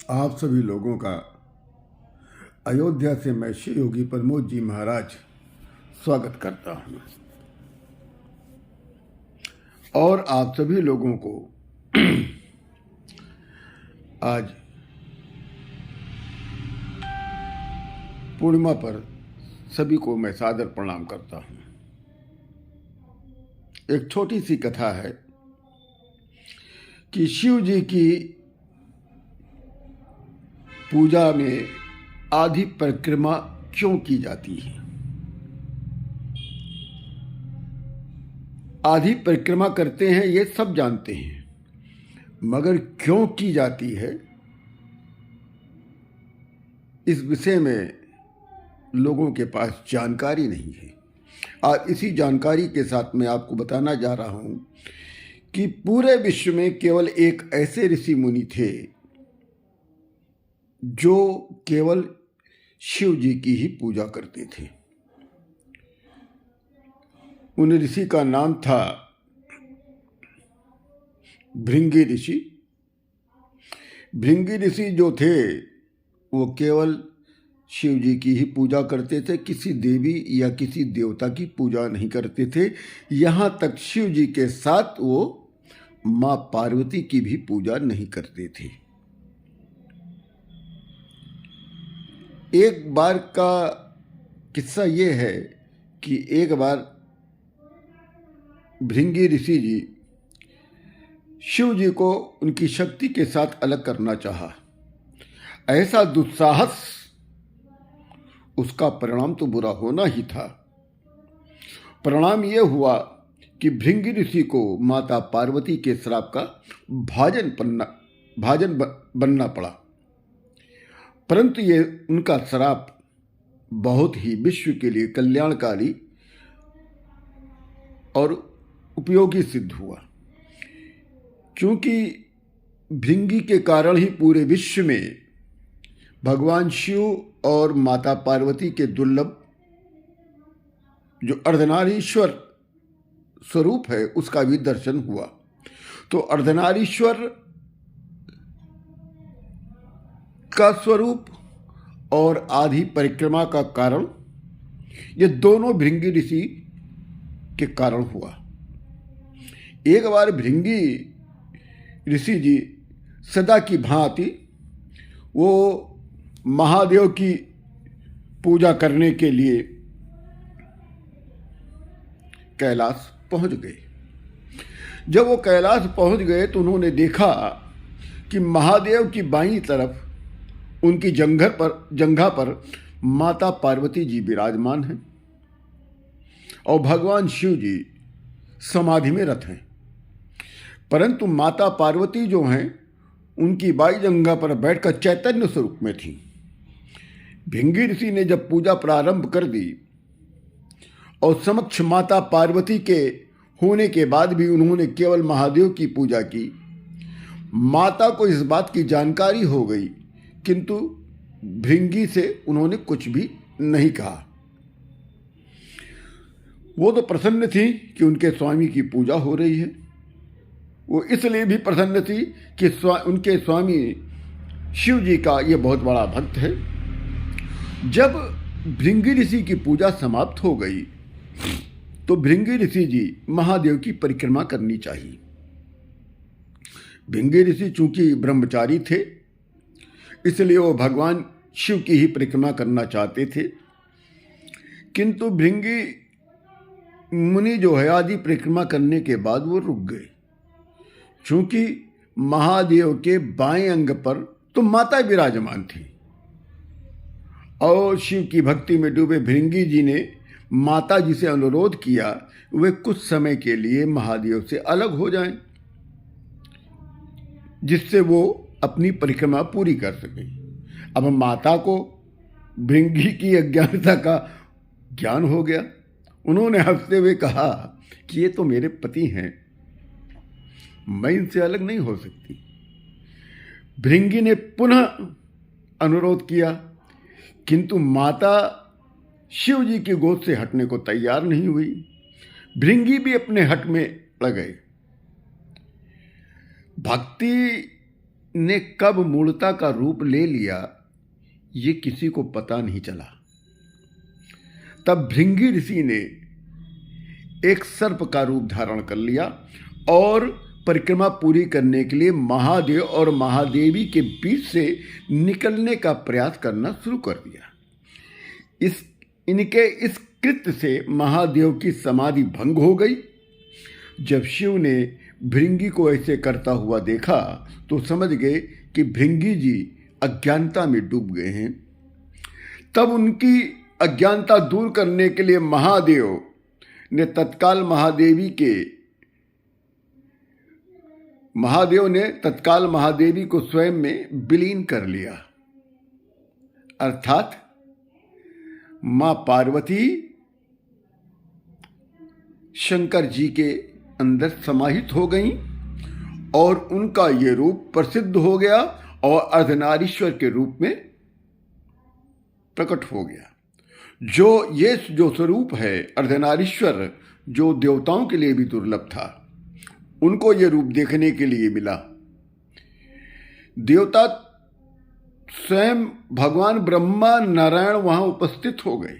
आप सभी लोगों का अयोध्या से मैं श्री योगी प्रमोद जी महाराज स्वागत करता हूँ और आप सभी लोगों को आज पूर्णिमा पर सभी को मैं सादर प्रणाम करता हूँ। एक छोटी सी कथा है कि शिव जी की पूजा में आधी परिक्रमा क्यों की जाती है। आधी परिक्रमा करते हैं ये सब जानते हैं, मगर क्यों की जाती है इस विषय में लोगों के पास जानकारी नहीं है। आज इसी जानकारी के साथ मैं आपको बताना जा रहा हूं कि पूरे विश्व में केवल एक ऐसे ऋषि मुनि थे जो केवल शिव जी की ही पूजा करते थे। उन ऋषि का नाम था भृंगी ऋषि। भृंगी ऋषि जो थे वो केवल शिव जी की ही पूजा करते थे, किसी देवी या किसी देवता की पूजा नहीं करते थे। यहाँ तक शिव जी के साथ वो माँ पार्वती की भी पूजा नहीं करते थे। एक बार का किस्सा ये है कि एक बार भृंगी ऋषि जी शिव जी को उनकी शक्ति के साथ अलग करना चाहा। ऐसा दुस्साहस, उसका परिणाम तो बुरा होना ही था। परिणाम यह हुआ कि भृंगी ऋषि को माता पार्वती के श्राप का भाजन बनना पड़ा। परंतु ये उनका श्राप बहुत ही विश्व के लिए कल्याणकारी और उपयोगी सिद्ध हुआ, क्योंकि भृंगी के कारण ही पूरे विश्व में भगवान शिव और माता पार्वती के दुर्लभ जो अर्धनारीश्वर स्वरूप है उसका भी दर्शन हुआ। तो अर्धनारीश्वर का स्वरूप और आधी परिक्रमा का कारण, ये दोनों भृंगी ऋषि के कारण हुआ। एक बार भृंगी ऋषि जी सदा की भांति वो महादेव की पूजा करने के लिए कैलाश पहुंच गए। जब वो कैलाश पहुंच गए तो उन्होंने देखा कि महादेव की बाईं तरफ उनकी जंघा पर माता पार्वती जी विराजमान हैं और भगवान शिव जी समाधि में रत हैं। परंतु माता पार्वती जो हैं उनकी बाई जंघा पर बैठकर चैतन्य स्वरूप में थी। भृंगी ऋषि ने जब पूजा प्रारंभ कर दी और समक्ष माता पार्वती के होने के बाद भी उन्होंने केवल महादेव की पूजा की। माता को इस बात की जानकारी हो गई, किंतु भृंगी से उन्होंने कुछ भी नहीं कहा। वो तो प्रसन्न थी कि उनके स्वामी की पूजा हो रही है। वो इसलिए भी प्रसन्न थी कि उनके स्वामी शिव जी का ये बहुत बड़ा भक्त है। जब भृंगी ऋषि की पूजा समाप्त हो गई तो भृंगी ऋषि जी महादेव की परिक्रमा करनी चाहिए। भृंगी ऋषि चूंकि ब्रह्मचारी थे, इसलिए वो भगवान शिव की ही परिक्रमा करना चाहते थे। किंतु भृंगी मुनि जो है आदि परिक्रमा करने के बाद वो रुक गए, चूंकि महादेव के बाएं अंग पर तो माता विराजमान थी और शिव की भक्ति में डूबे भृंगी जी ने माता जी से अनुरोध किया वे कुछ समय के लिए महादेव से अलग हो जाएं, जिससे वो अपनी परिक्रमा पूरी कर सकें। अब माता को भृंगी की अज्ञानता का ज्ञान हो गया। उन्होंने हंसते हुए कहा कि ये तो मेरे पति हैं, मैं इनसे अलग नहीं हो सकती। भृंगी ने पुनः अनुरोध किया, किंतु माता शिव जी की गोद से हटने को तैयार नहीं हुई। भृंगी भी अपने हट में लग गए। भक्ति ने कब मूर्ता का रूप ले लिया ये किसी को पता नहीं चला। तब भृंगी ऋषि ने एक सर्प का रूप धारण कर लिया और परिक्रमा पूरी करने के लिए महादेव और महादेवी के बीच से निकलने का प्रयास करना शुरू कर दिया। इनके इस कृत्य से महादेव की समाधि भंग हो गई। जब शिव ने भृंगी को ऐसे करता हुआ देखा तो समझ गए कि भृंगी जी अज्ञानता में डूब गए हैं। तब उनकी अज्ञानता दूर करने के लिए महादेव ने तत्काल महादेवी को स्वयं में विलीन कर लिया, अर्थात मां पार्वती शंकर जी के अंदर समाहित हो गईं और उनका ये रूप प्रसिद्ध हो गया और अर्धनारीश्वर के रूप में प्रकट हो गया। जो स्वरूप है अर्धनारीश्वर, जो देवताओं के लिए भी दुर्लभ था, उनको ये रूप देखने के लिए मिला। देवता स्वयं भगवान ब्रह्मा नारायण वहां उपस्थित हो गए।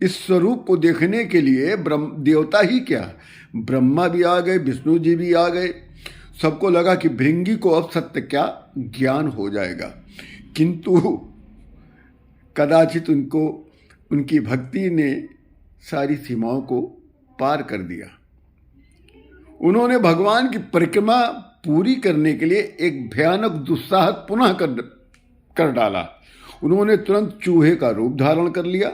इस स्वरूप को देखने के लिए देवता ही क्या, ब्रह्मा भी आ गए, विष्णु जी भी आ गए। सबको लगा कि भृंगी को अब सत्य क्या ज्ञान हो जाएगा, किंतु कदाचित उनकी भक्ति ने सारी सीमाओं को पार कर दिया। उन्होंने भगवान की परिक्रमा पूरी करने के लिए एक भयानक दुस्साहस पुनः कर डाला। उन्होंने तुरंत चूहे का रूप धारण कर लिया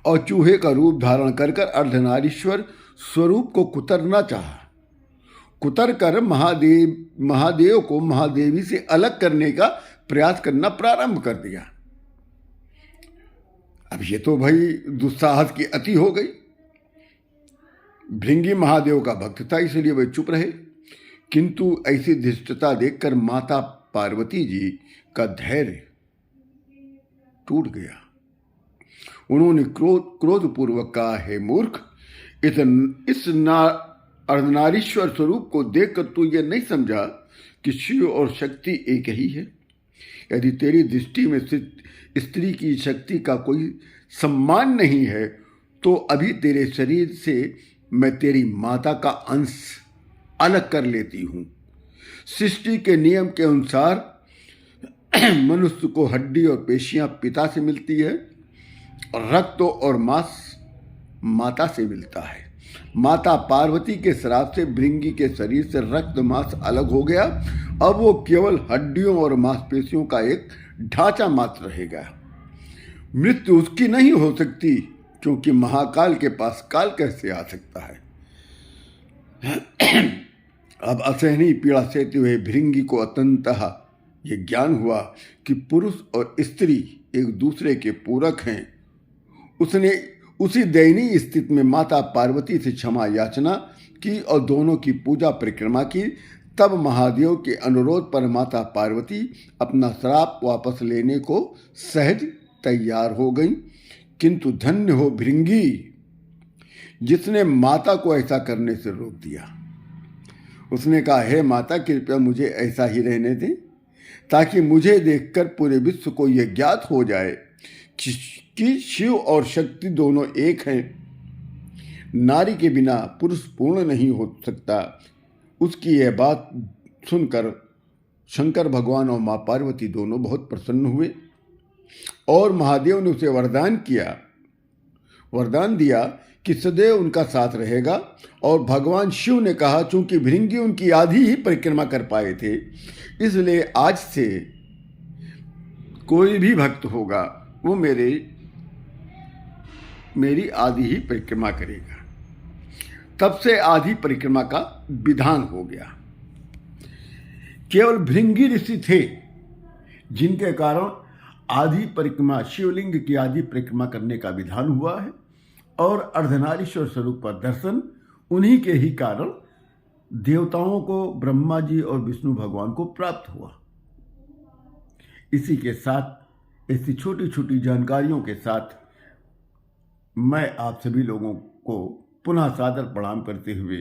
और चूहे का रूप धारण कर अर्धनारीश्वर स्वरूप को कुतरना चाहा। कुतर कर महादेव को महादेवी से अलग करने का प्रयास करना प्रारंभ कर दिया। अब ये तो भाई दुस्साहस की अति हो गई। भृंगी महादेव का भक्त था इसलिए वे चुप रहे, किंतु ऐसी धृष्टता देखकर माता पार्वती जी का धैर्य टूट गया। उन्होंने क्रोधपूर्वक कहा, हे मूर्ख, इस अर्धनारीश्वर स्वरूप को देखकर तू ये नहीं समझा कि शिव और शक्ति एक ही है। यदि तेरी दृष्टि में स्त्री की शक्ति का कोई सम्मान नहीं है तो अभी तेरे शरीर से मैं तेरी माता का अंश अलग कर लेती हूं। सृष्टि के नियम के अनुसार मनुष्य को हड्डी और पेशियां पिता से मिलती है और रक्त और मांस माता से मिलता है। माता पार्वती के श्राप से भृंगी के शरीर से रक्त मांस अलग हो गया। अब वो केवल हड्डियों और मांसपेशियों का एक ढांचा मात्र रहेगा। मृत्यु उसकी नहीं हो सकती, क्योंकि महाकाल के पास काल कैसे आ सकता है। अब असहनीय पीड़ा सहते हुए भृंगी को अतंतः ये ज्ञान हुआ कि पुरुष और स्त्री एक दूसरे के पूरक हैं। उसने उसी दयनीय स्थिति में माता पार्वती से क्षमा याचना की और दोनों की पूजा परिक्रमा की। तब महादेव के अनुरोध पर माता पार्वती अपना श्राप वापस लेने को सहज तैयार हो गई। किंतु धन्य हो भृंगी जिसने माता को ऐसा करने से रोक दिया। उसने कहा, हे माता, कृपया मुझे ऐसा ही रहने दें, ताकि मुझे देखकर पूरे विश्व को यह ज्ञात हो जाए कि शिव और शक्ति दोनों एक हैं। नारी के बिना पुरुष पूर्ण नहीं हो सकता। उसकी यह बात सुनकर शंकर भगवान और माँ पार्वती दोनों बहुत प्रसन्न हुए और महादेव ने उसे वरदान दिया कि सदैव उनका साथ रहेगा। और भगवान शिव ने कहा, चूंकि भृंगी उनकी आधी ही परिक्रमा कर पाए थे, इसलिए आज से कोई भी भक्त होगा वो मेरी आधी ही परिक्रमा करेगा। तब से आधी परिक्रमा का विधान हो गया। केवल भृंगी ऋषि थे जिनके कारण आधी परिक्रमा, शिवलिंग की आधी परिक्रमा करने का विधान हुआ है और अर्धनारीश्वर स्वरूप का दर्शन उन्हीं के ही कारण देवताओं को, ब्रह्मा जी और विष्णु भगवान को प्राप्त हुआ। इसी के साथ, ऐसी छोटी छोटी जानकारियों के साथ मैं आप सभी लोगों को पुनः सादर प्रणाम करते हुए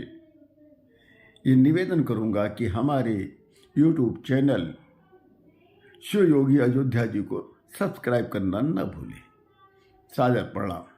ये निवेदन करूंगा कि हमारे यूट्यूब चैनल शिव योगी अयोध्या जी को सब्सक्राइब करना न भूलें। सादर प्रणाम।